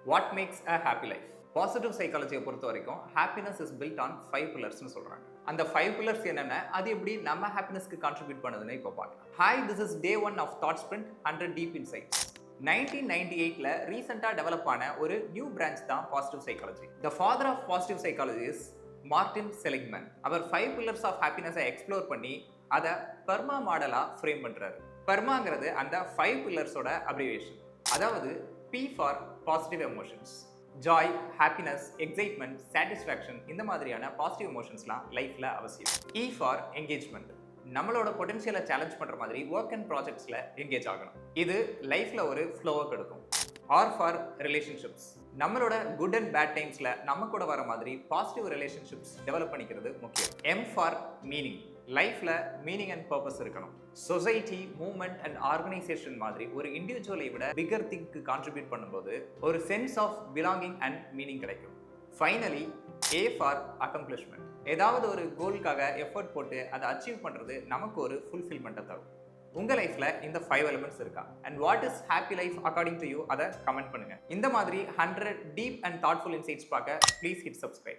What makes a happy life? Positive சைக்காலஜியை பொறுத்த வரைக்கும் ஹாப்பினஸ் இஸ் பில்ட் ஆன் 5 பில்லர்ஸ்னு சொல்றாங்க. அந்த 5 பில்லர்ஸ் என்னென்ன, அது எப்படி நம்ம ஹாப்பினஸ்க்கு கான்ட்ரிபியூட் பண்ணுதுன்னு இப்போ பார்க்கலாம். Hi, this is day 1 of thought sprint 100 deep insights. 1998ல ரீசெண்டா டெவலப் ஆன ஒரு நியூ பிரான்ச் தான் positive psychology. The father of positive psychology is Martin Seligman. அவர் 5 பில்லர்ஸ் ஆஃப் ஹாப்பினஸை எக்ஸ்ப்ளோர் பண்ணி அதை பெர்மா மாடலா ஃப்ரேம் பண்றாரு. பெர்மாங்கிறது அந்த 5 பில்லர்ஸோட அப்ரிவேஷன். அதாவது P for positive emotions. Joy, happiness, excitement, satisfaction, இந்த மாதிரியான பாசிட்டிவ் எமோஷன்ஸ்லாம் லைஃப்ல அவசியம். E for engagement. நம்மளோட பொட்டன்ஷியலை சேலஞ்ச் பண்ற மாதிரி ஒர்க் அண்ட் ப்ராஜெக்ட்ஸ்ல என்கேஜ் ஆகணும். இது லைஃப்ல ஒரு ஃப்ளோவை கொடுக்கும். R for relationships. நம்மளோட குட் அண்ட் பேட் டைம்ஸ்ல நம்ம கூட வர மாதிரி பாசிட்டிவ் ரிலேஷன்ஷிப்ஸ் டெவலப் பண்ணிக்கிறது முக்கியம். M for meaning. லைஃப்ல மீனிங் அண்ட் பர்பஸ் இருக்கணும். சொசைட்டி, மூவ்மெண்ட் அண்ட் ஆர்கனைசேஷன் மாதிரி ஒரு இண்டிவிஜுவலை விட பிகர் திங்க்கு கான்ட்ரிபியூட் பண்ணும்போது ஒரு sense of belonging and meaning கிடைக்கும். Finally A for accomplishment. ஏதாவது ஒரு கோலுக்காக எஃபர்ட் போட்டு அதை அச்சீவ் பண்றது நமக்கு ஒரு ஃபுல்ஃபில்மெண்ட்டை தரும். உங்க லைஃப்ல இந்த 5 எலிமெண்ட்ஸ் இருக்கா? And what is happy life according to you? அதை கமெண்ட் பண்ணுங்க. இந்த மாதிரி 100 டீப் அண்ட் தாட்ஃபுல் இன்சைட்ஸ் பார்க்க ப்ளீஸ் ஹிட் சப்ஸ்கிரைப்.